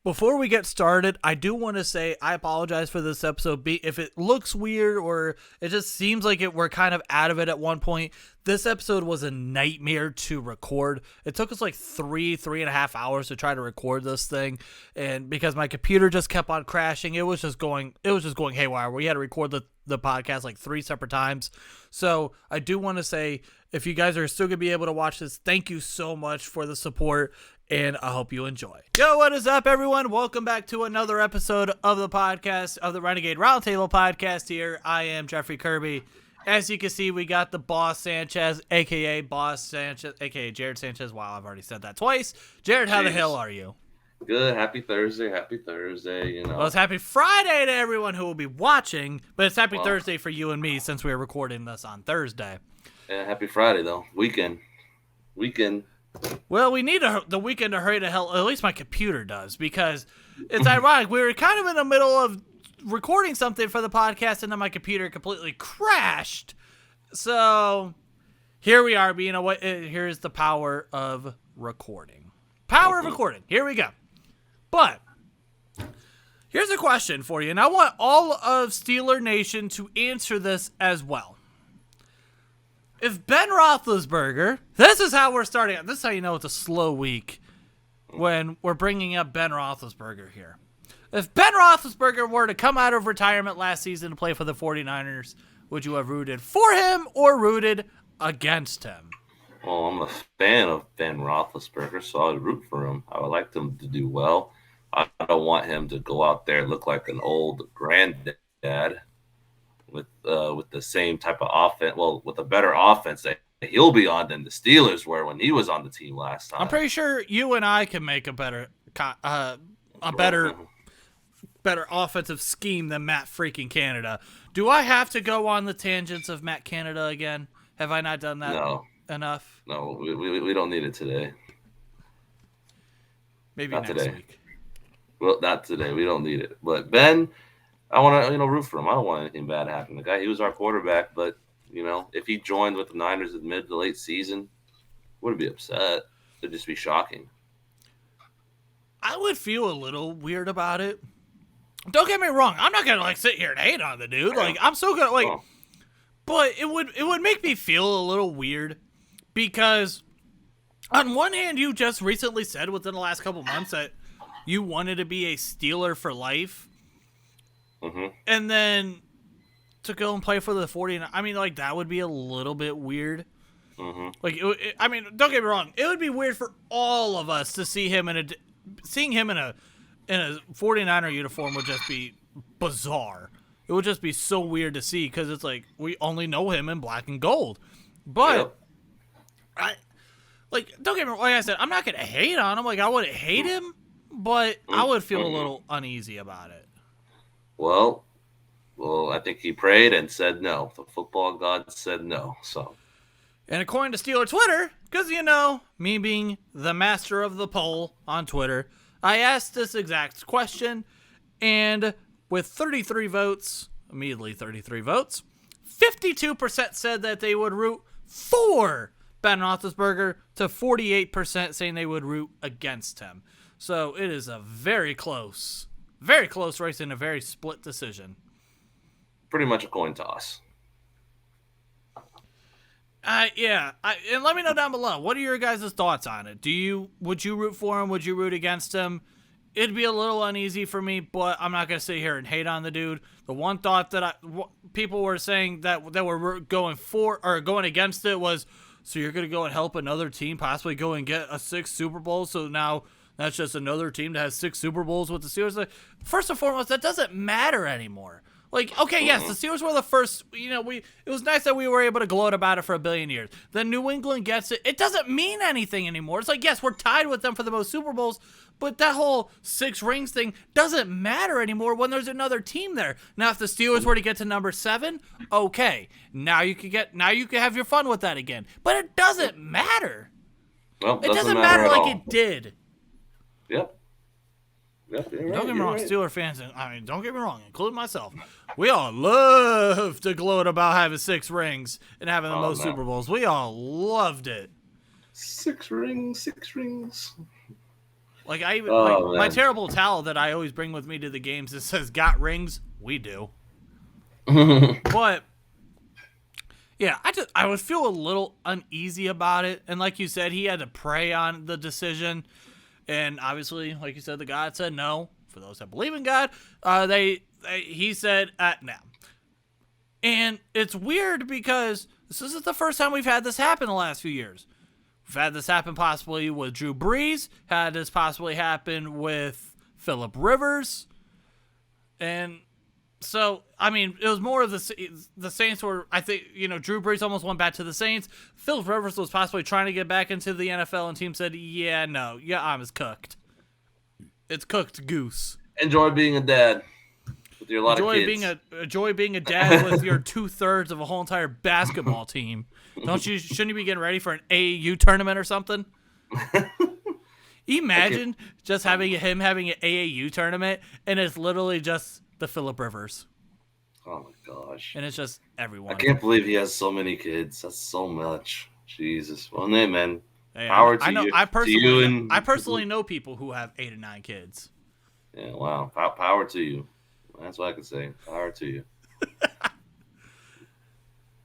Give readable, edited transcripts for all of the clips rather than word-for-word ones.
Before we get started, I do want to say I apologize for this episode. If it looks weird or it just seems like we're kind of out of it at one point, this episode was a nightmare to record. It took us like three and a half hours to try to record this thing, and because my computer just kept on crashing, it was just going haywire. We had to record the podcast like 3 separate times. So I do want to say, if you guys are still gonna be able to watch this, thank you so much for the support. And I hope you enjoy. Yo, what is up, everyone? Welcome back to another episode of the podcast, of the Renegade Roundtable podcast here. I am Jeffrey Kirby. As you can see, we got the Boss Sanchez, a.k.a. Boss Sanchez, a.k.a. Jared Sanchez. Wow, I've already said that twice. Jared, how the hell are you? Good. Happy Thursday, you know. Well, it's happy Friday to everyone who will be watching, but it's happy Thursday for you and me since we are recording this on Thursday. Yeah, happy Friday, though. Weekend. Well, we need the weekend to hurry to hell. At least my computer does, because it's ironic. We were kind of in the middle of recording something for the podcast, and then my computer completely crashed. So here we are. But you know what? Here's the power of recording. Here we go. But here's a question for you, and I want all of Steeler Nation to answer this as well. If Ben Roethlisberger, this is how we're starting. This is how you know it's a slow week when we're bringing up Ben Roethlisberger here. If Ben Roethlisberger were to come out of retirement last season to play for the 49ers, would you have rooted for him or rooted against him? Well, I'm a fan of Ben Roethlisberger, so I would root for him. I would like him to do well. I don't want him to go out there and look like an old granddad with the same type of offense, with a better offense that he'll be on than the Steelers were when he was on the team last time. I'm pretty sure you and I can make a better offensive scheme than Matt freaking Canada. Do I have to go on the tangents of Matt Canada again? Have I not done that enough? No, we don't need it today. Maybe not next today. week. Well, not today. We don't need it. But Ben, I want to, root for him. I don't want anything bad to happen to the guy. He was our quarterback, but, if he joined with the Niners in mid to late season, wouldn't be upset. It'd just be shocking. I would feel a little weird about it. Don't get me wrong. I'm not going to, sit here and hate on the dude. I'm so good. But it would make me feel a little weird because on one hand, you just recently said within the last couple months that you wanted to be a Steeler for life. Mm-hmm. And then to go and play for the 49ers, I mean, that would be a little bit weird. Mm-hmm. Don't get me wrong. It would be weird for all of us to see him in a 49er uniform would just be bizarre. It would just be so weird to see because it's we only know him in black and gold. But don't get me wrong. Like I said, I'm not going to hate on him. I wouldn't hate him, but I would feel a little uneasy about it. Well, I think he prayed and said no. The football god said no. So, and according to Steeler Twitter, because me being the master of the poll on Twitter, I asked this exact question, and with 33 votes, 52% said that they would root for Ben Roethlisberger to 48% saying they would root against him. So it is a very close race and a very split decision. Pretty much a coin toss. Yeah. And let me know down below. What are your guys' thoughts on it? Would you root for him? Would you root against him? It'd be a little uneasy for me, but I'm not going to sit here and hate on the dude. The one thought that people were saying that were going for or going against it was, so you're going to go and help another team possibly go and get a 6th Super Bowl. So now that's just another team that has 6 Super Bowls with the Steelers. First and foremost, that doesn't matter anymore. Yes, the Steelers were the first, it was nice that we were able to gloat about it for a billion years. Then New England gets it. It doesn't mean anything anymore. It's yes, we're tied with them for the most Super Bowls, but that whole 6 rings thing doesn't matter anymore when there's another team there. Now, if the Steelers were to get to number 7, okay. Now you can have your fun with that again. But it doesn't matter. Well, it doesn't matter like it did. Yep. Yep, don't get me wrong, Steeler fans, don't get me wrong, including myself, we all love to gloat about having 6 rings and having the most Super Bowls. We all loved it. 6 rings. Like I even Oh my man. terrible towel that I always bring with me to the games that says "Got rings." We do, but yeah, I would feel a little uneasy about it. And like you said, he had to pray on the decision, and obviously, like you said, the God said no. For those that believe in God, he said no. And it's weird because this isn't the first time we've had this happen the last few years. We've had this happen possibly with Drew Brees, had this possibly happen with Phillip Rivers. And so, I mean, it was more of the Saints were, I think, Drew Brees almost went back to the Saints. Phillip Rivers was possibly trying to get back into the NFL, and team said, yeah, no, your arm is cooked. It's cooked goose. Enjoy being a dad with your lot of kids. Enjoy being a dad with your 2/3 of a whole entire basketball team. Shouldn't you be getting ready for an AAU tournament or something? Imagine just having an AAU tournament, and it's literally just the Phillip Rivers. Oh my gosh! And it's just everyone. I can't believe he has so many kids. That's so much. Jesus. Well, hey, man. Hey, Power I know. to you. I personally know people who have 8 and 9 kids. Yeah. Wow. Power to you. That's what I can say. Power to you.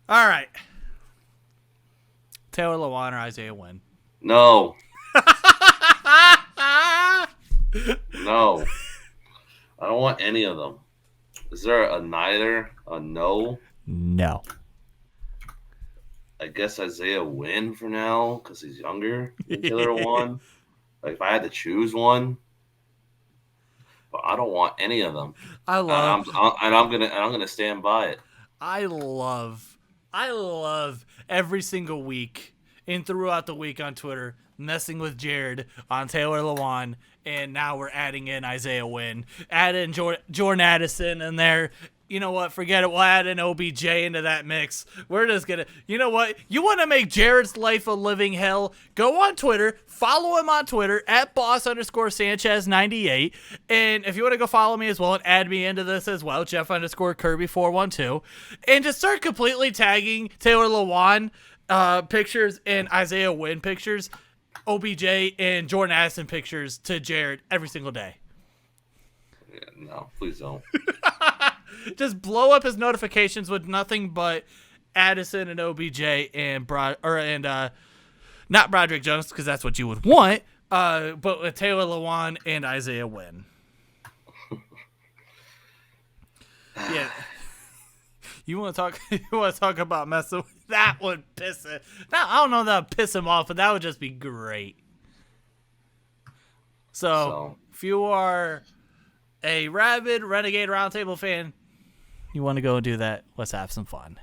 All right. Taylor Lewan or Isaiah Wynn? No. No. I don't want any of them. Is there a neither? A no? No. I guess Isaiah Wynn for now because he's younger than Taylor Lewan. Like if I had to choose one, but I don't want any of them. I'm gonna stand by it. I love every single week and throughout the week on Twitter messing with Jared on Taylor Lewan, and now we're adding in Isaiah Wynn, add in Jordan Addison in there. You know what? Forget it. We'll add in OBJ into that mix. We're just going to... You know what? You want to make Jared's life a living hell? Go on Twitter. Follow him on Twitter at boss_Sanchez98. And if you want to go follow me as well and add me into this as well, Jeff_Kirby412. And just start completely tagging Taylor Lewan pictures and Isaiah Wynn pictures, OBJ and Jordan Addison pictures to Jared every single day. Yeah, no, please don't. Just blow up his notifications with nothing but Addison and OBJ and not Broderick Jones, because that's what you would want, but with Taylor Lewan and Isaiah Wynn. Yeah. You want to talk about messing with that would piss it. Now, I don't know if that would piss him off, but that would just be great. So if you are a rabid Renegade Roundtable fan, you want to go and do that, let's have some fun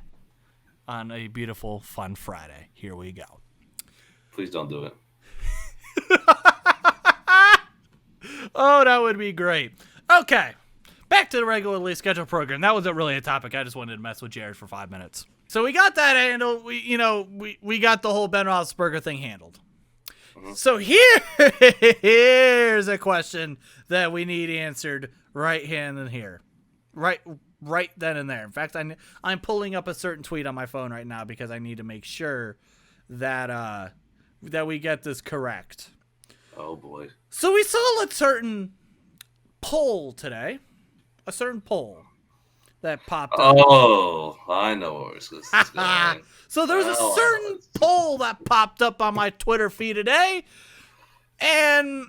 on a beautiful, fun Friday. Here we go. Please don't do it. Oh, that would be great. Okay, back to the regularly scheduled program. That wasn't really a topic. I just wanted to mess with Jared for 5 minutes. So we got that handled. We got the whole Ben Roethlisberger thing handled. Mm-hmm. So here's a question that we need answered right hand and here. Right then and there. In fact, I'm pulling up a certain tweet on my phone right now because I need to make sure that we get this correct. Oh boy. So we saw a certain poll today. A certain poll that popped up. Oh, I know where this is going. So there's a certain poll that popped up on my Twitter feed today. And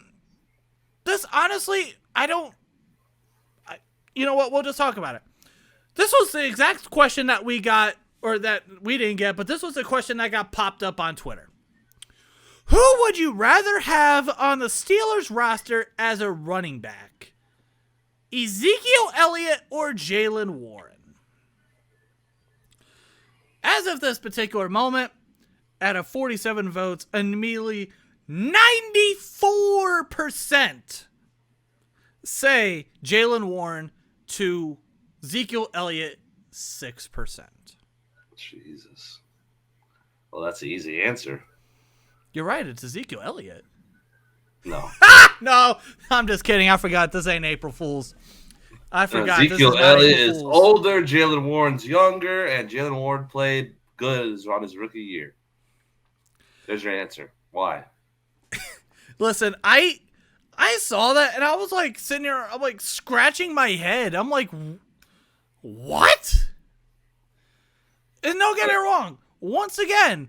this, honestly, you know what? We'll just talk about it. This was the exact question that we got, or that we didn't get, but this was the question that got popped up on Twitter. Who would you rather have on the Steelers roster as a running back? Ezekiel Elliott or Jaylen Warren? As of this particular moment, out of 47 votes, immediately 94% say Jaylen Warren to Ezekiel Elliott, 6%. Jesus. Well, that's an easy answer. You're right, it's Ezekiel Elliott. No. No, I'm just kidding. I forgot. This ain't April Fool's. I forgot. Ezekiel Elliott is older, Jaylen Warren's younger, and Jaylen Warren played good on his rookie year. There's your answer. Why? Listen, I I saw that and I was like sitting here, I'm like scratching my head. I'm like, what? And don't get me wrong. Once again,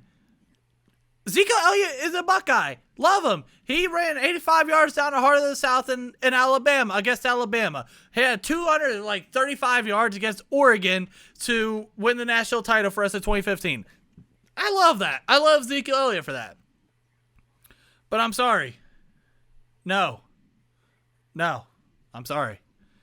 Zeke Elliott is a Buckeye. Love him. He ran 85 yards down the heart of the South in Alabama, against Alabama. He had 235 yards against Oregon to win the national title for us in 2015. I love that. I love Zeke Elliott for that. But I'm sorry. No. I'm sorry.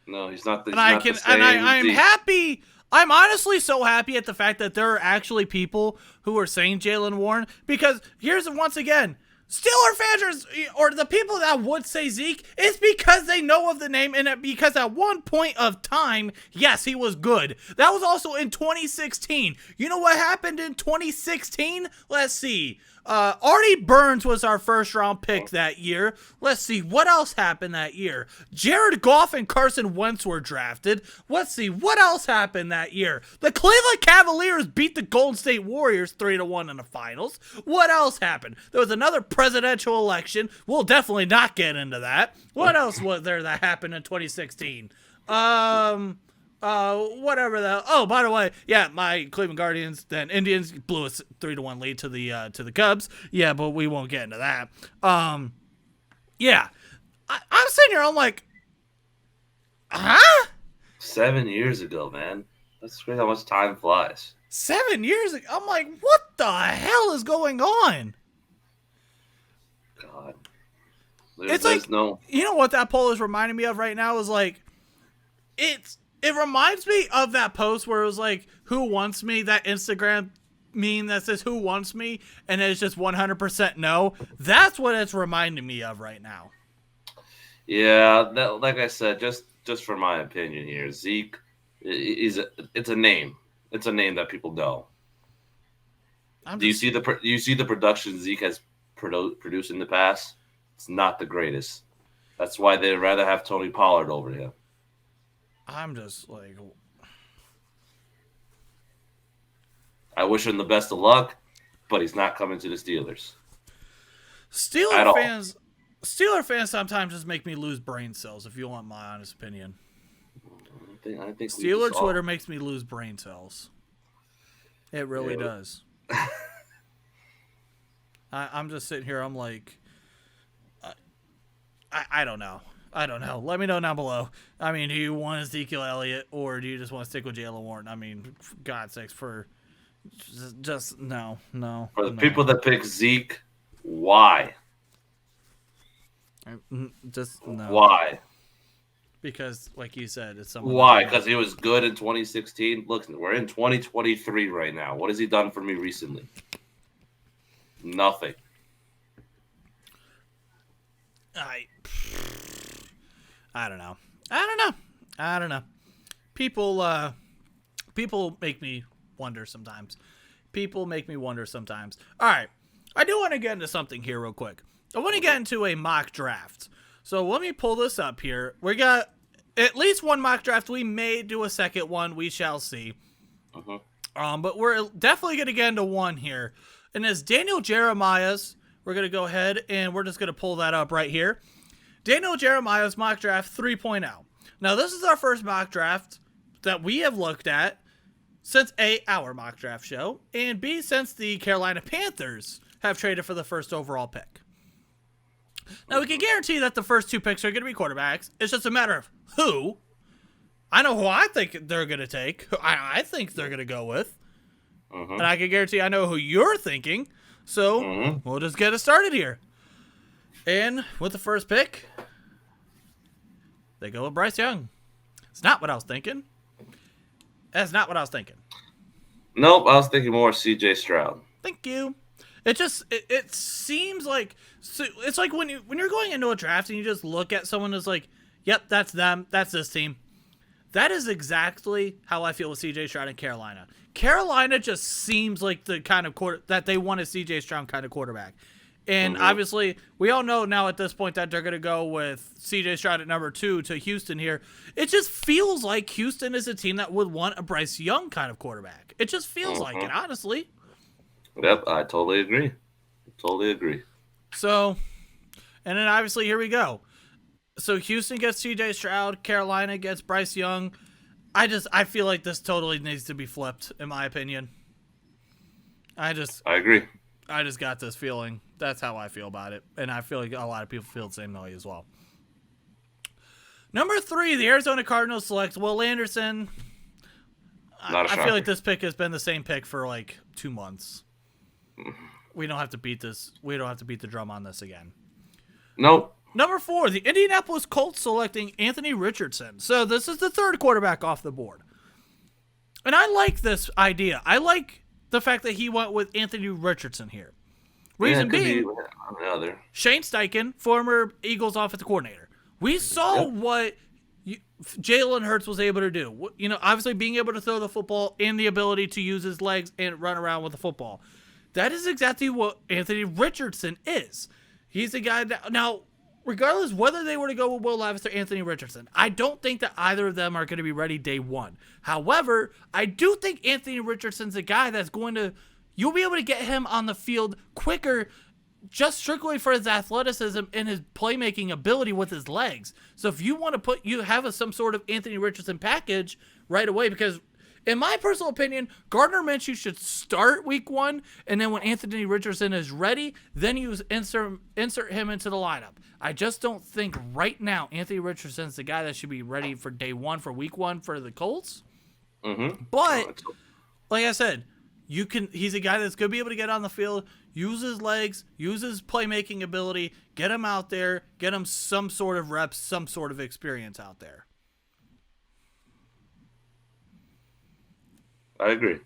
No, he's not the same. I'm happy. I'm honestly so happy at the fact that there are actually people who are saying Jaylen Warren, because here's once again, Steeler fans or the people that would say Zeke, it's because they know of the name, and because at one point of time, yes, he was good. That was also in 2016. You know what happened in 2016? Let's see. Artie Burns was our first round pick that year. Let's see, what else happened that year? Jared Goff and Carson Wentz were drafted. Let's see, what else happened that year? The Cleveland Cavaliers beat the Golden State Warriors 3-1 in the finals. What else happened? There was another presidential election. We'll definitely not get into that. What else was there that happened in 2016? Whatever the. Oh, by the way, yeah, my Cleveland Guardians, then Indians blew a 3-1 lead to the Cubs. Yeah, but we won't get into that. Yeah, I'm sitting here. I'm like, huh? 7 years ago, man. That's crazy how much time flies. 7 years ago. I'm like, what the hell is going on? God, It's like, you know what that poll is reminding me of right now is like, It reminds me of that post where it was like, who wants me? That Instagram meme that says, who wants me? And it's just 100% no. That's what it's reminding me of right now. Yeah, like I said, just for my opinion here, Zeke it's a name. It's a name that people know. Do you see the production Zeke has produced in the past? It's not the greatest. That's why they'd rather have Tony Pollard over him. I'm just like, I wish him the best of luck, but he's not coming to the Steelers. Steeler fans sometimes just make me lose brain cells, if you want my honest opinion. I think Steeler Twitter makes me lose brain cells. It really does. I'm just sitting here, I'm like, I don't know. Let me know down below. I mean, do you want Ezekiel Elliott or do you just want to stick with Jaylen Warren? I mean, for God's sakes, just no. For the people that pick Zeke, why? Just no. Why? Because, like you said, it's someone. Why? Because he was good in 2016. Look, we're in 2023 right now. What has he done for me recently? Nothing. I don't know. People make me wonder sometimes. All right. I do want to get into something here real quick. I want to get into a mock draft. So let me pull this up here. We got at least one mock draft. We may do a second one. We shall see. But we're definitely going to get into one here. And it's Daniel Jeremiah's. We're going to go ahead and we're just going to pull that up right here. Daniel Jeremiah's mock draft 3.0. Now, this is our first mock draft that we have looked at since A, our mock draft show, and B, since the Carolina Panthers have traded for the first overall pick. Now, we can guarantee that the first two picks are going to be quarterbacks. It's just a matter of who. I know who I think they're going to take, who I think they're going to go with. And I can guarantee I know who you're thinking. So, we'll just get it started here. And with the first pick, they go with Bryce Young. It's not what I was thinking. That's not what I was thinking. Nope, I was thinking more C.J. Stroud. Thank you. It seems like it's like when you're going into a draft and you just look at someone who's like, yep, that's them, that's this team. That is exactly how I feel with C.J. Stroud in Carolina. Carolina just seems like the kind of that they want a C.J. Stroud kind of quarterback. And obviously, we all know now at this point that they're going to go with C.J. Stroud at number 2 to Houston here. It just feels like Houston is a team that would want a Bryce Young kind of quarterback. It just feels like it, honestly. Yep, I totally agree. So, and then obviously, here we go. So Houston gets C.J. Stroud, Carolina gets Bryce Young. I feel like this totally needs to be flipped, in my opinion. I agree. I just got this feeling. That's how I feel about it, and I feel like a lot of people feel the same way as well. Number 3, the Arizona Cardinals select Will Anderson. I feel like this pick has been the same pick for like 2 months. We don't have to beat this. We don't have to beat the drum on this again. Nope. Number 4, the Indianapolis Colts selecting Anthony Richardson. So this is the 3rd quarterback off the board. And I like this idea. I like the fact that he went with Anthony Richardson here. Reason being, Shane Steichen, former Eagles offensive coordinator. We saw what Jalen Hurts was able to do. You know, obviously being able to throw the football and the ability to use his legs and run around with the football. That is exactly what Anthony Richardson is. He's a guy that, now, regardless whether they were to go with Will Levis or Anthony Richardson, I don't think that either of them are going to be ready day one. However, I do think Anthony Richardson's a guy that's going to, you'll be able to get him on the field quicker just strictly for his athleticism and his playmaking ability with his legs. So if you want to have some sort of Anthony Richardson package right away, because in my personal opinion, Gardner Minshew should start week 1, and then when Anthony Richardson is ready, then you insert him into the lineup. I just don't think right now Anthony Richardson's the guy that should be ready for day 1 for week 1 for the Colts. Mm-hmm. But like I said, he's a guy that's going to be able to get on the field, use his legs, use his playmaking ability, get him out there, get him some sort of reps, some sort of experience out there. I agree.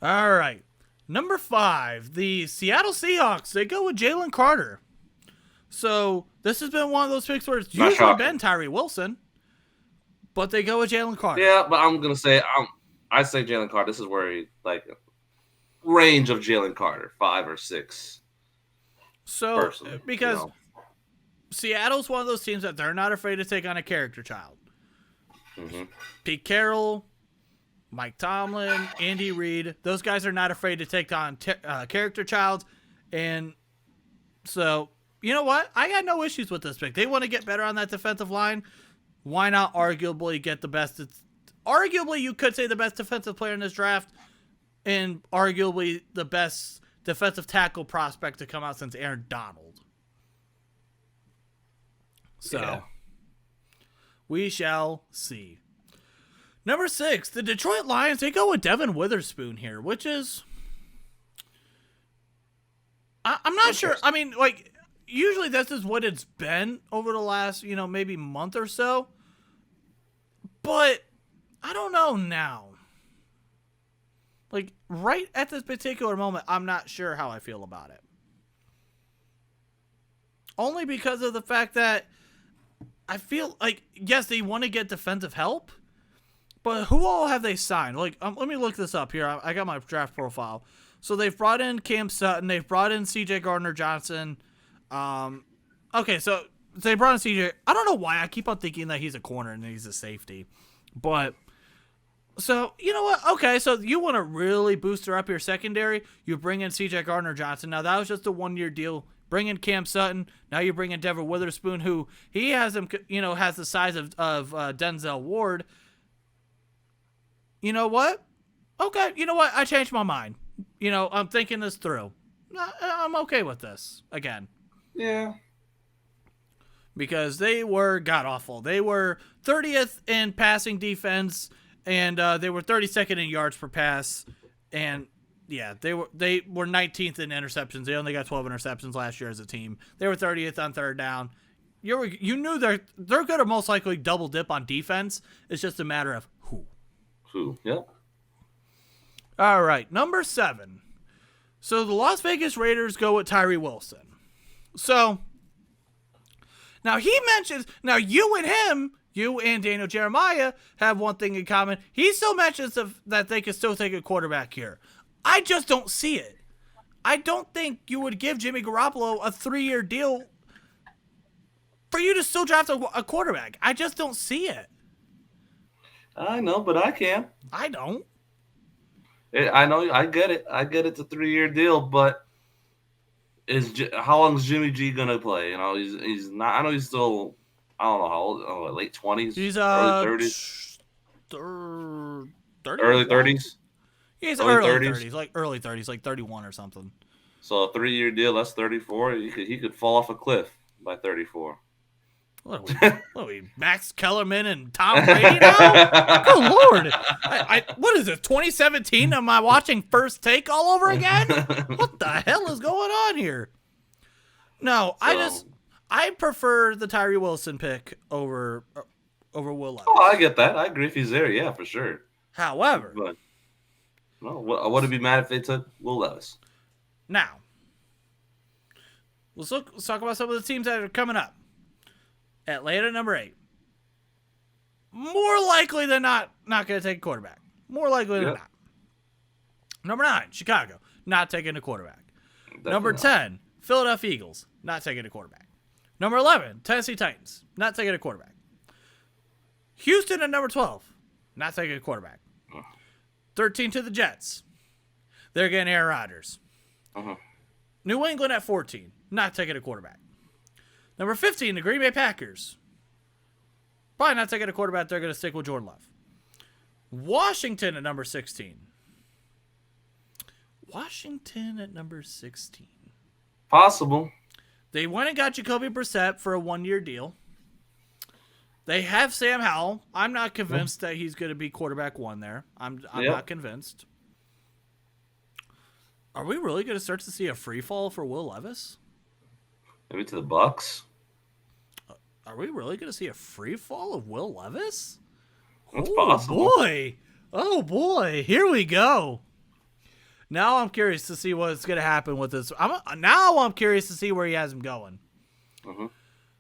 All right. Number 5, the Seattle Seahawks. They go with Jalen Carter. So this has been one of those picks where it's usually been Tyree Wilson, but they go with Jalen Carter. Yeah, but I'm gonna say I say Jalen Carter. This is where he range of Jalen Carter, 5 or 6. So personally, because Seattle's one of those teams that they're not afraid to take on a character child. Mm-hmm. Pete Carroll, Mike Tomlin, Andy Reid, those guys are not afraid to take on character childs. And so, you know what? I got no issues with this pick. They want to get better on that defensive line. Why not arguably get the best? Arguably, you could say the best defensive player in this draft, and arguably the best defensive tackle prospect to come out since Aaron Donald. So, we shall see. Number 6, the Detroit Lions, they go with Devin Witherspoon here, which is, I'm not sure. I mean, usually this is what it's been over the last, maybe month or so. But I don't know now. Right at this particular moment, I'm not sure how I feel about it. Only because of the fact that I feel like, yes, they want to get defensive help, but who all have they signed? Let me look this up here. I got my draft profile. So they've brought in Cam Sutton. They've brought in C.J. Gardner-Johnson. Okay, so they brought in C.J. I don't know why I keep on thinking that he's a corner and he's a safety. But, so, you know what? Okay, so you want to really booster up your secondary. You bring in C.J. Gardner-Johnson. Now, that was just a 1-year deal. Bring in Cam Sutton. Now you bring in Devin Witherspoon, who he has him, has the size of Denzel Ward. You know what? Okay, you know what? I changed my mind. I'm thinking this through. I'm okay with this again. Yeah. Because they were god-awful. They were 30th in passing defense, and they were 32nd in yards per pass. And, yeah, they were 19th in interceptions. They only got 12 interceptions last year as a team. They were 30th on third down. You knew they're going to most likely double dip on defense. It's just a matter of who. Yep. All right, number 7. So the Las Vegas Raiders go with Tyree Wilson. So now he mentions, you and Daniel Jeremiah have one thing in common. He still mentions that they can still take a quarterback here. I just don't see it. I don't think you would give Jimmy Garoppolo a 3-year deal for you to still draft a quarterback. I just don't see it. I know, but I can. I don't. I know. I get it. I get it's a 3-year deal, but How long is Jimmy G gonna play? You know, he's not. I know he's still. I don't know how old. Oh, late 20s, He's early 30s, thir- early 31. 30s, He's early early 30s. 30s, like early 30s, like 31 or something. So a 3-year deal. That's 34. He could fall off a cliff by 34. What are we? What are we? Max Kellerman and Tom Brady now? Good lord! What is it? 2017? Am I watching First Take all over again? What the hell is going on here? No, I prefer the Tyree Wilson pick over Will Levis. Oh, I get that. I agree if he's there. Yeah, for sure. However, But no, I wouldn't be mad if they took Will Levis. now let's talk about some of the teams that are coming up. Atlanta, number 8. More likely than not going to take a quarterback. More likely than not. Number 9, Chicago, not taking a quarterback. Definitely Number not. 10, Philadelphia Eagles, not taking a quarterback. Number 11, Tennessee Titans, not taking a quarterback. Houston at number 12, not taking a quarterback. 13 to the Jets. They're getting Aaron Rodgers. Uh-huh. New England at 14, not taking a quarterback. Number 15, the Green Bay Packers. Probably not taking a quarterback. They're going to stick with Jordan Love. Washington at number 16. Washington at number 16. Possible. They went and got Jacoby Brissett for a 1-year deal. They have Sam Howell. I'm not convinced that he's going to be quarterback 1 there. I'm not convinced. Are we really going to start to see a free fall for Will Levis? Maybe to the Bucks. Are we really going to see a free fall of Will Levis? That's possible. Oh boy, here we go. Now I'm curious to see what's going to happen with this. Now I'm curious to see where he has him going. Uh-huh.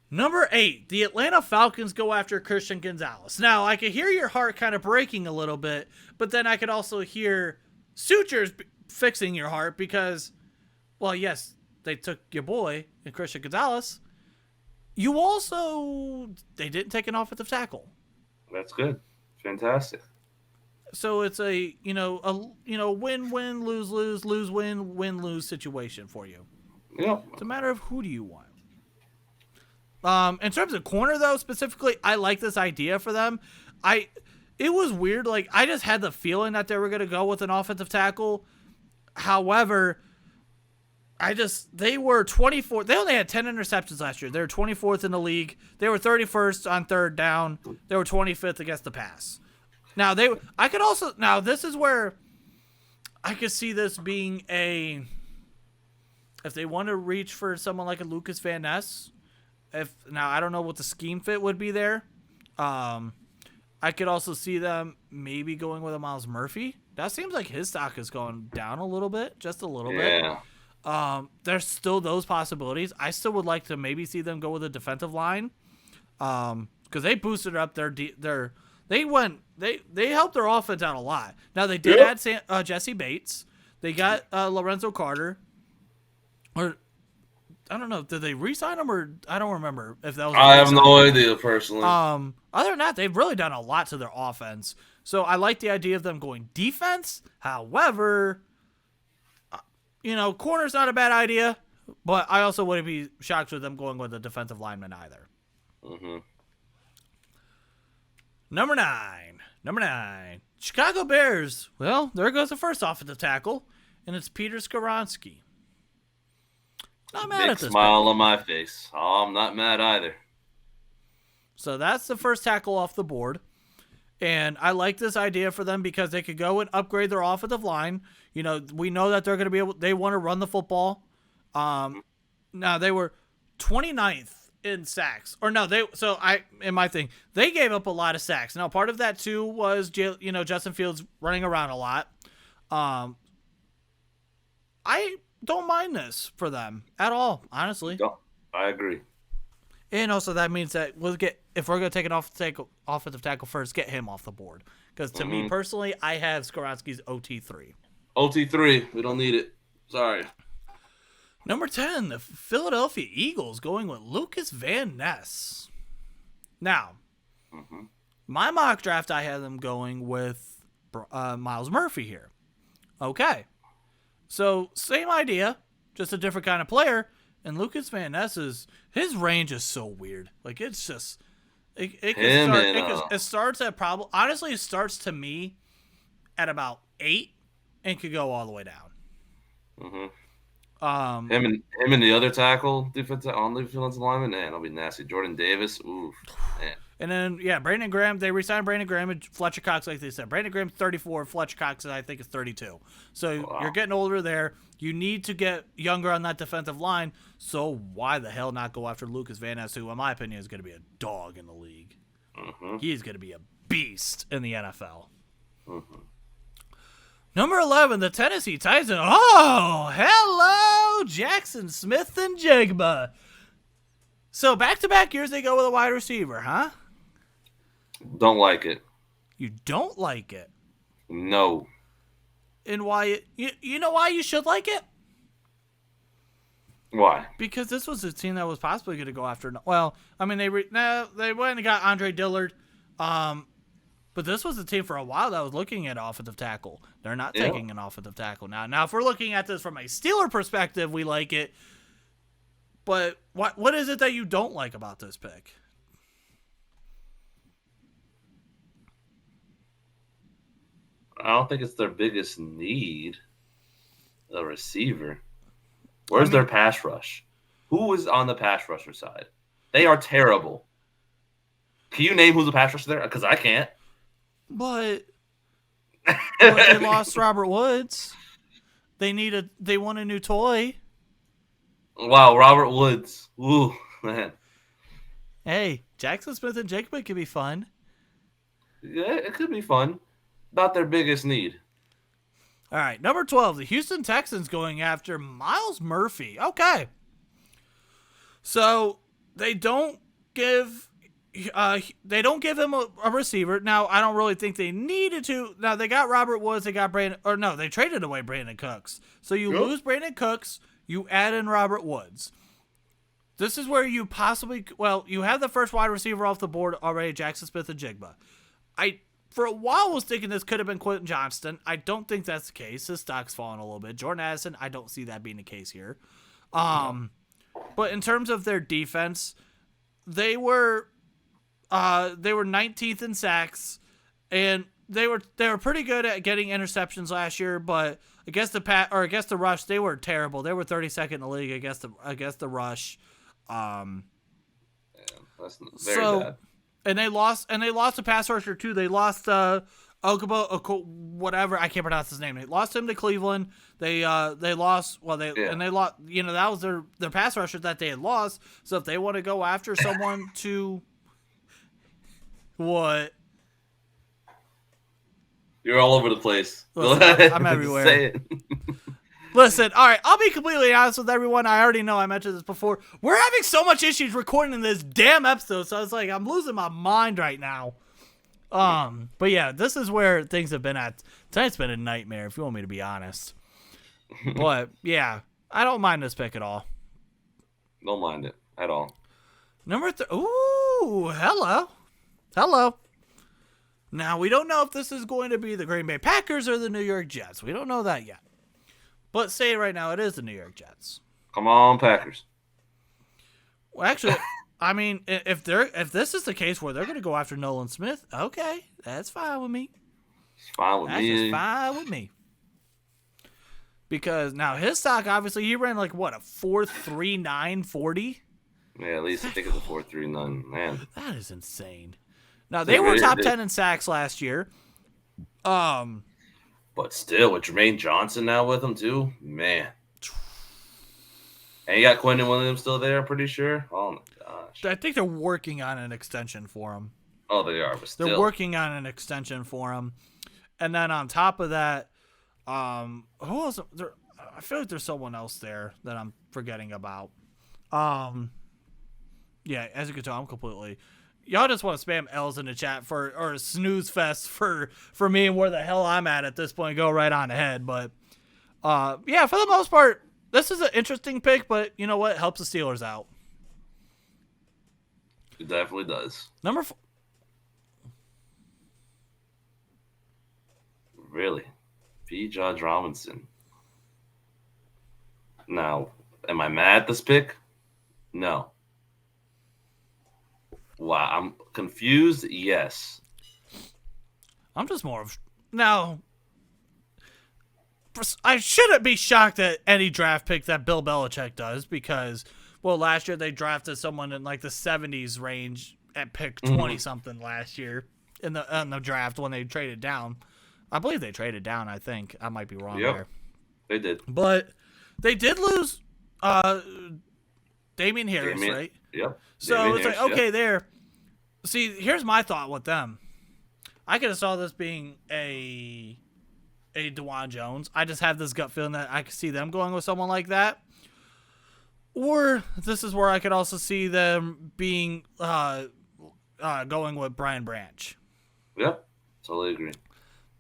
Number 8, the Atlanta Falcons go after Christian Gonzalez. Now, I could hear your heart kind of breaking a little bit, but then I could also hear sutures fixing your heart because, well, yes, they took your boy, Christian Gonzalez. They didn't take an offensive tackle. That's good. Fantastic. So it's a win-win, lose-lose, lose-win, win-lose situation for you. Yeah. It's a matter of who do you want. In terms of corner, though, specifically, I like this idea for them. It was weird. Like, I just had the feeling that they were going to go with an offensive tackle. However, they were 24th. They only had 10 interceptions last year. They were 24th in the league. They were 31st on third down. They were 25th against the pass. Now, this is where I could see this being if they want to reach for someone like a Lucas Van Ness. Now, I don't know what the scheme fit would be there. I could also see them maybe going with a Miles Murphy. That seems like his stock is going down a little bit, just a little bit. There's still those possibilities. I still would like to maybe see them go with a defensive line, because they boosted up they helped their offense out a lot. Now they did add Jesse Bates. They got Lorenzo Carter. Or I don't know, did they re-sign him or I don't remember if that was. I have no idea personally. Other than that, they've really done a lot to their offense. So I like the idea of them going defense. However, corner's not a bad idea, but I also wouldn't be shocked with them going with a defensive lineman either. Mm-hmm. Number 9. Chicago Bears. Well, there goes the first offensive tackle, and it's Peter Skoronski. Not mad at this. Smile on my face. Oh, I'm not mad either. So that's the first tackle off the board. And I like this idea for them because they could go and upgrade their offensive line. We know that they're going to they want to run the football. Now they were 29th in sacks. Or no, in my thing, they gave up a lot of sacks. Now part of that too was, Justin Fields running around a lot. I don't mind this for them at all, honestly. I agree. And also that means that if we're going to take an offensive tackle first, get him off the board. Because to me personally, I have Skoronski's OT3. OT3, we don't need it. Sorry. Number 10, the Philadelphia Eagles going with Lucas Van Ness. Now, my mock draft, I had them going with Miles Murphy here. Okay. So, same idea. just a different kind of player. And Lucas Van Ness his range is so weird. Like it's just it starts at probably honestly it starts to me at about 8 and could go all the way down. Mm-hmm. Him and the other tackle defensive lineman, man, that'll be nasty. Jordan Davis, ooh, man. And then Brandon Graham, they re-signed Brandon Graham and Fletcher Cox, like they said. Brandon Graham's 34, Fletcher Cox I think is 32. So you're getting older there. You need to get younger on that defensive line. So why the hell not go after Lucas Van Ness, who in my opinion is going to be a dog in the league. Mm-hmm. He's going to be a beast in the NFL. Mm-hmm. Number 11, the Tennessee Titans. Oh, hello, Jackson Smith and Jigba. So back-to-back years they go with a wide receiver, huh? Don't like it. You don't like it? No. And why? You know why you should like it? Why? Because this was a team that was possibly going to go after. Well, I mean they went and got Andre Dillard, but this was a team for a while that was looking at offensive tackle. They're not taking an offensive tackle now. Now, if we're looking at this from a Steeler perspective, we like it. But what is it that you don't like about this pick? I don't think it's their biggest need, a receiver. Where's their pass rush? Who is on the pass rusher side? They are terrible. Can you name who's the pass rusher there? Because I can't. But they lost Robert Woods. They want a new toy. Wow, Robert Woods. Ooh, man. Hey, Jackson Smith and Jigba could be fun. Yeah, it could be fun. Not their biggest need. All right, number 12, the Houston Texans going after Myles Murphy. Okay. So they don't give him a receiver. Now, I don't really think they needed to. Now, they got Robert Woods. They got they traded away Brandon Cooks. So you lose Brandon Cooks. You add in Robert Woods. This is where you you have the first wide receiver off the board already, Jackson Smith and Jigba. For a while, was thinking this could have been Quentin Johnston. I don't think that's the case. His stock's fallen a little bit. Jordan Addison, I don't see that being the case here. But in terms of their defense, they were 19th in sacks, and they were pretty good at getting interceptions last year. But against the rush, they were terrible. They were 32nd in the league against the rush. That's very bad. And they lost a pass rusher too. They lost whatever, I can't pronounce his name. They lost him to Cleveland. They lost and they lost. That was their pass rusher that they had lost. So if they want to go after someone to what? You're all over the place. Listen, I'm everywhere. Say it. Listen, all right, I'll be completely honest with everyone. I already know I mentioned this before. We're having so much issues recording this damn episode, so it's like I'm losing my mind right now. But yeah, this is where things have been at. Tonight's been a nightmare, if you want me to be honest. But yeah, I don't mind this pick at all. Don't mind it at all. Number ooh, hello. Now, we don't know if this is going to be the Green Bay Packers or the New York Jets. We don't know that yet. But say it right now, it is the New York Jets. Come on, Packers. Well, actually, I mean, if this is the case where they're going to go after Nolan Smith, okay, that's fine with me. It's fine with me. That's just fine with me. Because now his stock, obviously, he ran like what, a 4.39 40? Yeah, at least I think it's a 4.39. Man, that is insane. Now they were top 10 in sacks last year. But still, with Jermaine Johnson now with him too, man. And you got Quentin Williams still there, I'm pretty sure. Oh my gosh. I think they're working on an extension for him. Oh, they are, but still. They're working on an extension for him. And then on top of that, who else? I feel like there's someone else there that I'm forgetting about. Yeah, as you can tell, I'm completely. Y'all just want to spam L's in the chat or a snooze fest for me and where the hell I'm at this point. Go right on ahead. But, yeah, for the most part, this is an interesting pick, but you know what? It helps the Steelers out. It definitely does. Number 4. Really? B. Judge Robinson. Now, am I mad at this pick? No. Wow, I'm confused. Yes. I'm just more of now. I shouldn't be shocked at any draft pick that Bill Belichick does because, well, last year they drafted someone in like the 70s range at pick 20 something last year in the draft when they traded down. I believe they traded down. I think I might be wrong there. They did, but they did lose Damian Harris, right? Yep. So Damian it's Harris, like okay, there. See, here's my thought with them. I could have saw this being a DeJuan Jones. I just have this gut feeling that I could see them going with someone like that. Or this is where I could also see them being going with Brian Branch. Yep, totally agree.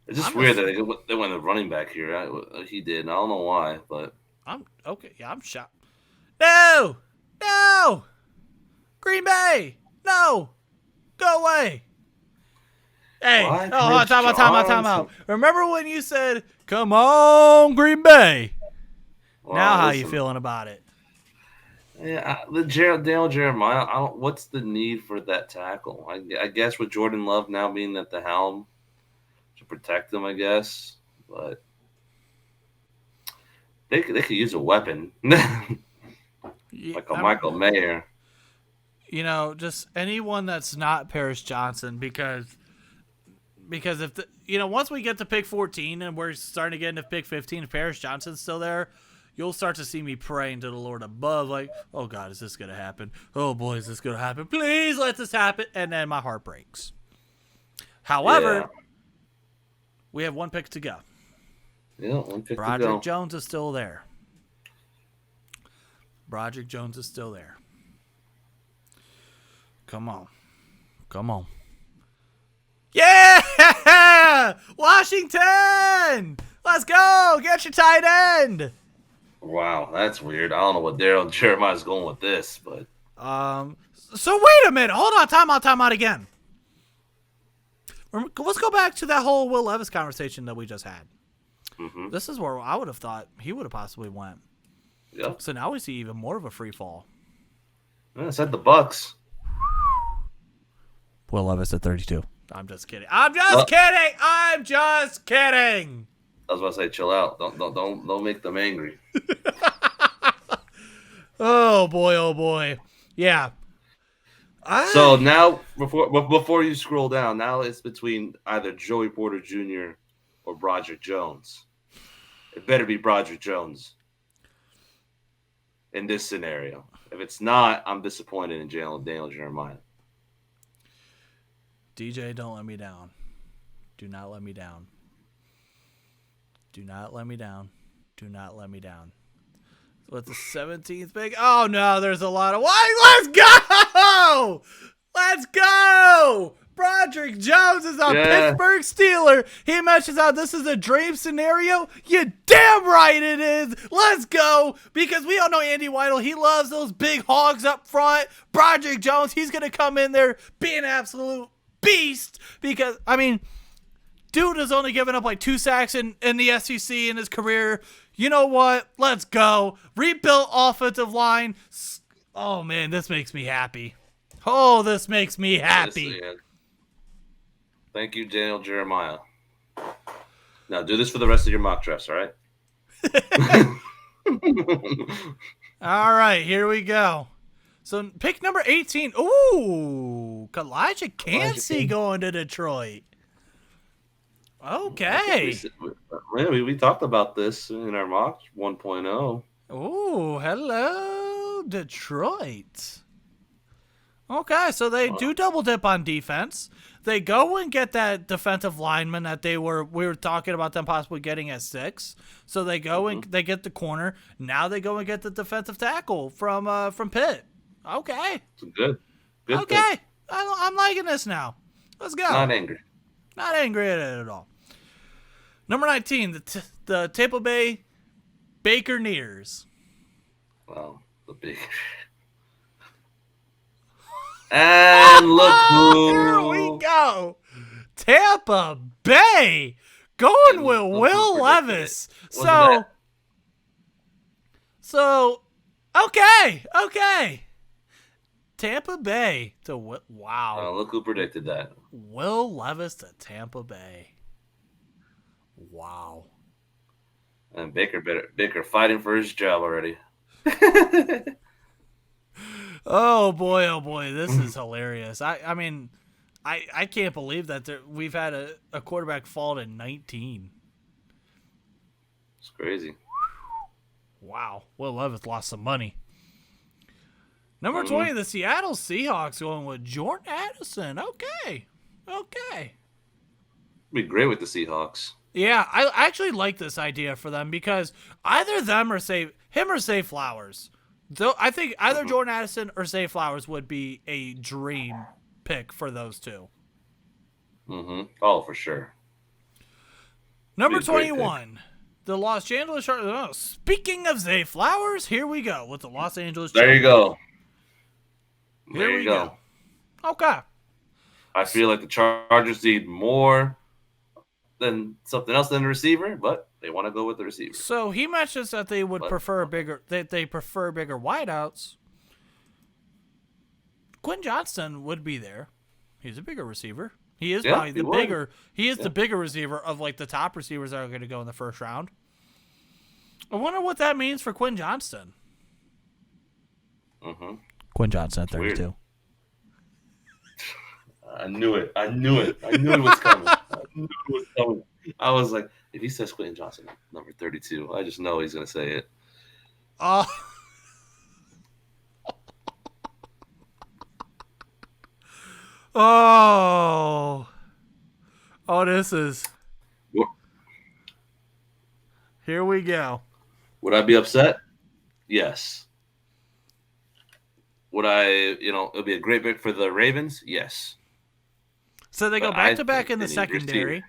It's just weird that they went a running back here. He did. I don't know why, but I'm okay. Yeah, I'm shocked. No, Green Bay, no, go away. Hey, time out. Remember when you said, "Come on, Green Bay"? Well, now, how you feeling about it? Yeah, Daniel Jeremiah. What's the need for that tackle? I guess with Jordan Love now being at the helm to protect them, I guess, but they could use a weapon like a Michael Mayer. You know, just anyone that's not Paris Johnson because if once we get to pick 14 and we're starting to get into pick 15, if Paris Johnson's still there, you'll start to see me praying to the Lord above, like, oh God, is this gonna happen? Oh boy, is this gonna happen? Please let this happen, and then my heart breaks. However, we have one pick to go. Yeah, one pick to go. Broderick Jones is still there. Come on. Yeah! Washington! Let's go! Get your tight end! Wow, that's weird. I don't know what Daryl Jeremiah's going with this, but... So wait a minute. Hold on. Time out again. Let's go back to that whole Will Levis conversation that we just had. Mm-hmm. This is where I would have thought he would have possibly went. Yep. So now we see even more of a free fall. I said the Bucks. Will Levis at 32. I'm just kidding. I'm just kidding. I was about to say, chill out. Don't make them angry. Oh boy. Yeah. So now, before you scroll down, now it's between either Joey Porter Jr. or Broderick Jones. It better be Broderick Jones in this scenario. If it's not, I'm disappointed in Daniel Jeremiah. DJ, don't let me down. Do not let me down. What's the 17th pick? Oh, no, there's a lot of... Let's go! Broderick Jones is a Pittsburgh Steeler. He mentions how this is a dream scenario. You damn right it is. Let's go. Because we all know Andy Weidel. He loves those big hogs up front. Broderick Jones, he's going to come in there, be an absolute beast. Because, dude has only given up like 2 sacks in the SEC in his career. You know what? Let's go. Rebuilt offensive line. Oh, man, this makes me happy. Thank you, Daniel Jeremiah. Now, do this for the rest of your mock drafts, all right? All right, here we go. So, pick number 18. Ooh, Elijah Cansey going to Detroit. Okay. We talked about this in our mock 1.0. Ooh, hello, Detroit. Okay, so they do double dip on defense. They go and get that defensive lineman that we were talking about them possibly getting at 6. So they go and they get the corner. Now they go and get the defensive tackle from Pitt. Okay. Good okay. I'm liking this now. Let's go. Not angry at it at all. Number 19, the Tampa Bay Buccaneers. Wow, the big. And look who. Here we go. Tampa Bay going with Will Levis. So So, okay. Tampa Bay to wow. Look who predicted that. Will Levis to Tampa Bay. Wow. And Baker fighting for his job already. Oh boy, this is hilarious. I mean, I can't believe that we've had a quarterback fall to 19. It's crazy. Wow. Will Levis lost some money. Number 20, the Seattle Seahawks going with Jordan Addison. Okay. Be great with the Seahawks. Yeah, I actually like this idea for them because either them or him or Zay Flowers. Though I think either Jordan Addison or Zay Flowers would be a dream pick for those two. Oh, for sure. Number 21, the Los Angeles Chargers. Oh, speaking of Zay Flowers, here we go with the Los Angeles Chargers. There you go. Here we go. Okay. I feel like the Chargers need more than something else than a receiver, but they want to go with the receiver. So he mentions that they would prefer bigger wideouts. Quinn Johnston would be there. He's a bigger receiver. He is probably the bigger. He is the bigger receiver of like the top receivers that are going to go in the first round. I wonder what that means for Quinn Johnston. Quinn Johnston at 32. Weird. I knew it. I knew it was coming. I was like, if he says Quentin Johnson, number 32, I just know he's going to say it. Oh, this is. Here we go. Would I be upset? Yes. Would I, it'll be a great pick for the Ravens? Yes. So they go back to back in the secondary.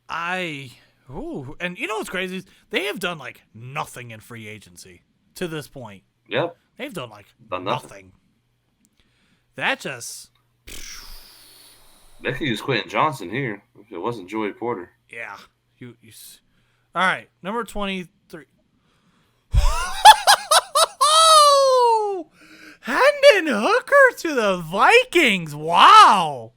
And you know what's crazy is they have done like nothing in free agency to this point. Yep. They've done nothing. That just. They could use Quentin Johnson here if it wasn't Joey Porter. Yeah. All right, number 23. Hendon Hooker to the Vikings. Wow.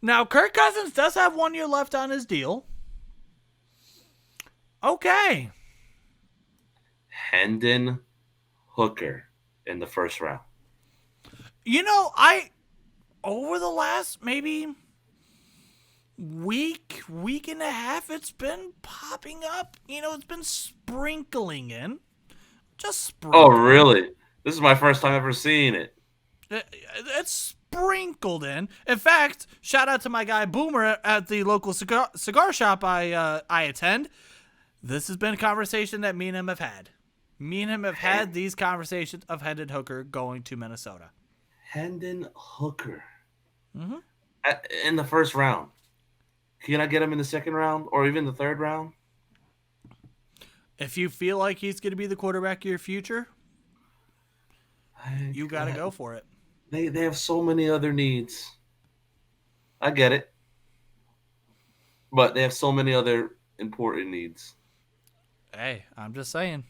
Now, Kirk Cousins does have 1 year left on his deal. Okay. Hendon Hooker in the first round. Over the last maybe week and a half, it's been popping up. It's been sprinkling in. Just sprinkled. Oh, really? This is my first time ever seeing it. It's sprinkled in. In fact, shout out to my guy Boomer at the local cigar shop I attend. This has been a conversation that me and him have had. Me and him have had these conversations of Hendon Hooker going to Minnesota. Hendon Hooker. In the first round. Can I get him in the second round or even the third round? If you feel like he's going to be the quarterback of your future, you got to go for it. They have so many other needs. I get it. But they have so many other important needs. Hey, I'm just saying.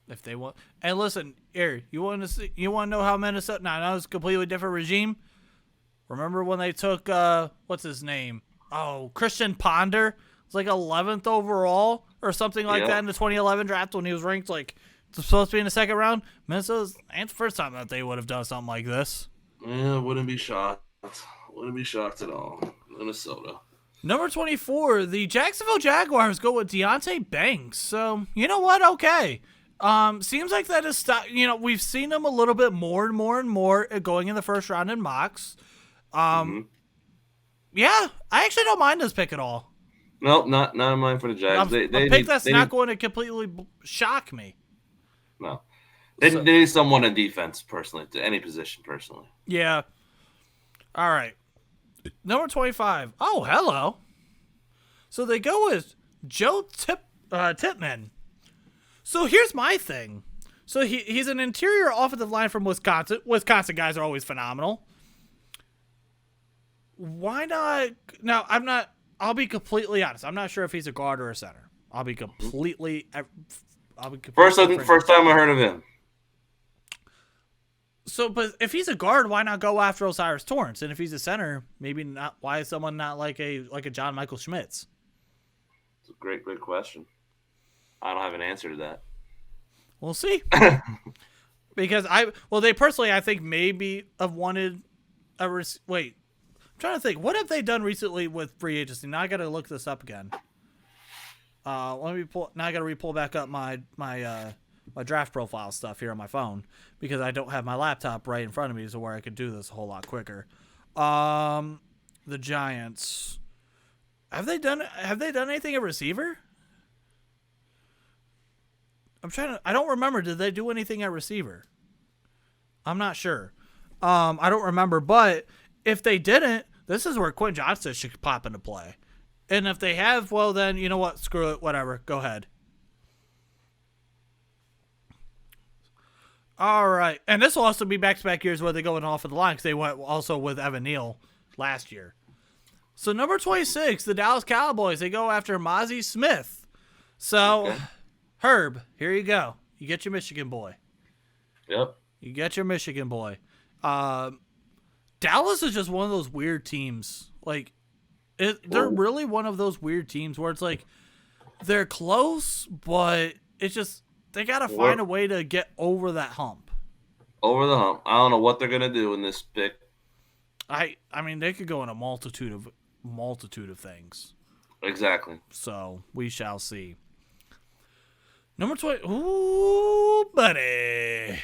If they want, and listen, here, you want to know how Minnesota? Now, I know it's a completely different regime. Remember when they took what's his name? Oh, Christian Ponder. It's like 11th overall or something like that in the 2011 draft when he was ranked like supposed to be in the second round. Minnesota's ain't the first time that they would have done something like this. Yeah, wouldn't be shocked. Wouldn't be shocked at all. Minnesota. Number 24, the Jacksonville Jaguars go with Deontay Banks. So, you know what? Okay. Seems like that is, we've seen him a little bit more and more going in the first round in mocks. Yeah, I actually don't mind this pick at all. Nope, not mine for the Jags. A pick that's not going to completely shock me. No. They need someone in defense, personally, to any position, personally. Yeah. All right. Number 25. Oh, hello. So they go with Joe Tippmann. So here's my thing. So he's an interior offensive line from Wisconsin. Wisconsin guys are always phenomenal. Why not? Now, I'll be completely honest. I'm not sure if he's a guard or a center. I'll be completely. First frank. time I heard of him. So, but if he's a guard, why not go after Osiris Torrance? And if he's a center, maybe not. Why is someone not like a John Michael Schmitz? It's a great question. I don't have an answer to that. We'll see. Because they personally, I think maybe have wanted wait. I'm trying to think. What have they done recently with free agency? Now I got to look this up again. Let me pull. Now I got to re-pull back up my draft profile stuff here on my phone because I don't have my laptop right in front of me, so where I could do this a whole lot quicker. The Giants. Have they done anything at receiver? I don't remember. Did they do anything at receiver? I'm not sure. I don't remember, but if they didn't, this is where Quentin Johnston should pop into play. And if they have, well, then you know what? Screw it. Whatever. Go ahead. All right. And this will also be back-to-back years where they go in off of the line because they went also with Evan Neal last year. So number 26, the Dallas Cowboys, they go after Mozzie Smith. So, okay. Herb, here you go. You get your Michigan boy. Yep. You get your Michigan boy. Dallas is just one of those weird teams. Like, they're really one of those weird teams where it's like they're close, but it's just they got to find a way to get over that hump. Over the hump. I don't know what they're going to do in this pick. I mean, they could go in a multitude of things. Exactly. So, we shall see. Number 20. Ooh, buddy.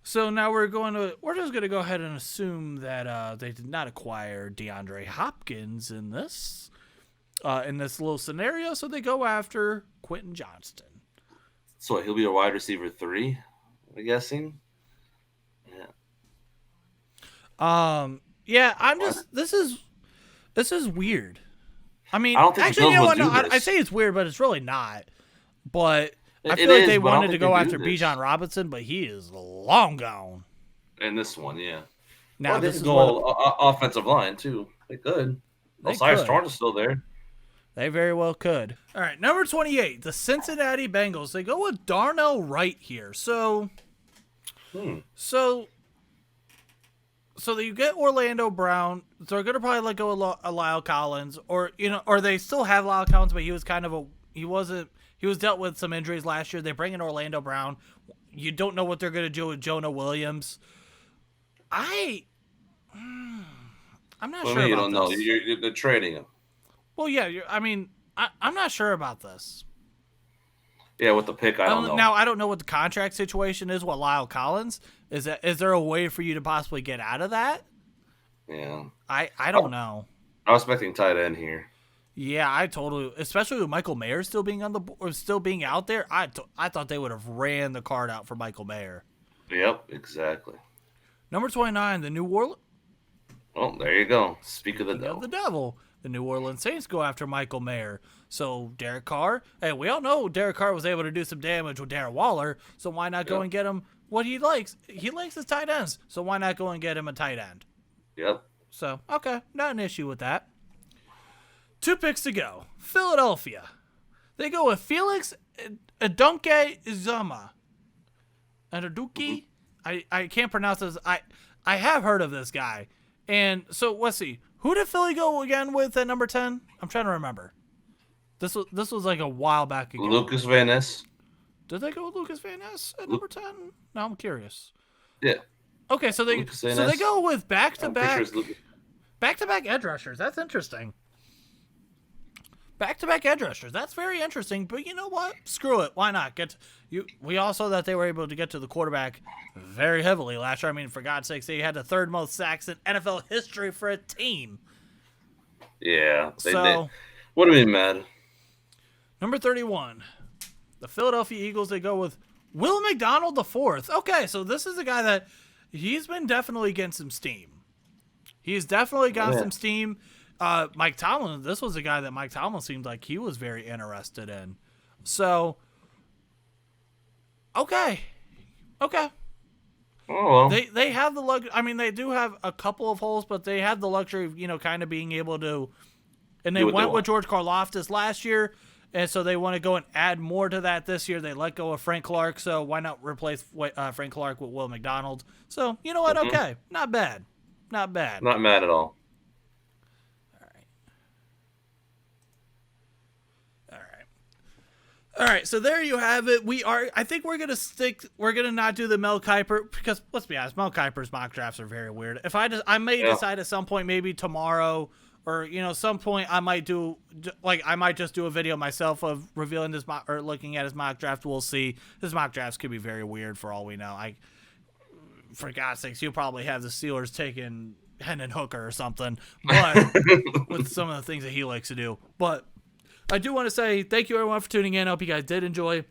So now we're just going to go ahead and assume that they did not acquire DeAndre Hopkins in this little scenario, so they go after Quentin Johnston. So he'll be a wide receiver 3, I'm guessing. Yeah. This is weird. I mean, I say it's weird, but it's really not. But I feel like they wanted to go after Bijan Robinson, but he is long gone. And this one, yeah. Now this is offensive line too. They could. Osiris Torrance is still there. They very well could. All right, number 28, the Cincinnati Bengals. They go with Darnell Wright here. So you get Orlando Brown. So they're gonna probably let go of Lyle Collins, or they still have Lyle Collins, but he was he was dealt with some injuries last year. They bring in Orlando Brown. You don't know what they're gonna do with Jonah Williams. I'm not sure. You about don't this. know. They're trading him. Well, yeah. I'm not sure about this. Yeah, with the pick, I don't know. Now, I don't know what the contract situation is with Lyle Collins. Is there a way for you to possibly get out of that? Yeah. I don't know. I was expecting tight end here. Yeah, I totally, especially with Michael Mayer still being still being out there. I thought they would have ran the card out for Michael Mayer. Yep, exactly. Number 29, the New Orleans. Oh, there you go. Speak of the devil. The New Orleans Saints go after Michael Mayer. So Derek Carr, hey, we all know Derek Carr was able to do some damage with Darren Waller. So why not go and get him what he likes? He likes his tight ends. So why not go and get him a tight end? Yep. So, okay, not an issue with that. 2 picks to go. Philadelphia. They go with Felix Adunke Uzama. Aduki? I can't pronounce this. I have heard of this guy. And so, let's see. Who did Philly go again with at number 10? I'm trying to remember. This was like a while back ago. Lucas Van Ness. Did they go with Lucas Van Ness at number 10? No, I'm curious. Yeah. Okay, so they go with back-to-back edge rushers. That's interesting. Back-to-back edge rushers. That's very interesting. But you know what? Screw it. Why not? We all saw that they were able to get to the quarterback very heavily last year. I mean, for God's sakes, they had the 3rd most sacks in NFL history for a team. Yeah. They did. Would have been mad. Number 31, the Philadelphia Eagles. They go with Will McDonald IV. Okay, so this is a guy that he's been definitely getting some steam. He's definitely got some steam. Mike Tomlin, this was a guy that Mike Tomlin seemed like he was very interested in. So, okay. Oh, well. They have the luxury. I mean, they do have a couple of holes, but they have the luxury of, kind of being able to. And they went with George Karlaftis last year. And so they want to go and add more to that this year. They let go of Frank Clark, so why not replace Frank Clark with Will McDonald? So, you know what? Okay. Not bad. Not bad. Not mad at all. All right, so there you have it. I think we're going to not do the Mel Kiper, because let's be honest, Mel Kiper's mock drafts are very weird. If I may decide at some point, maybe tomorrow, or, some point I might just do a video myself of revealing this mock, or looking at his mock draft. We'll see. His mock drafts could be very weird for all we know. For God's sakes, you'll probably have the Steelers taking Hendon Hooker or something, but with some of the things that he likes to do. But I do want to say thank you everyone for tuning in. I hope you guys did enjoy. If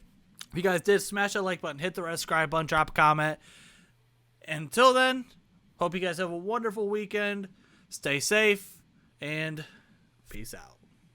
you guys did, smash that like button, hit the red subscribe button, drop a comment. Until then, hope you guys have a wonderful weekend. Stay safe, and peace out.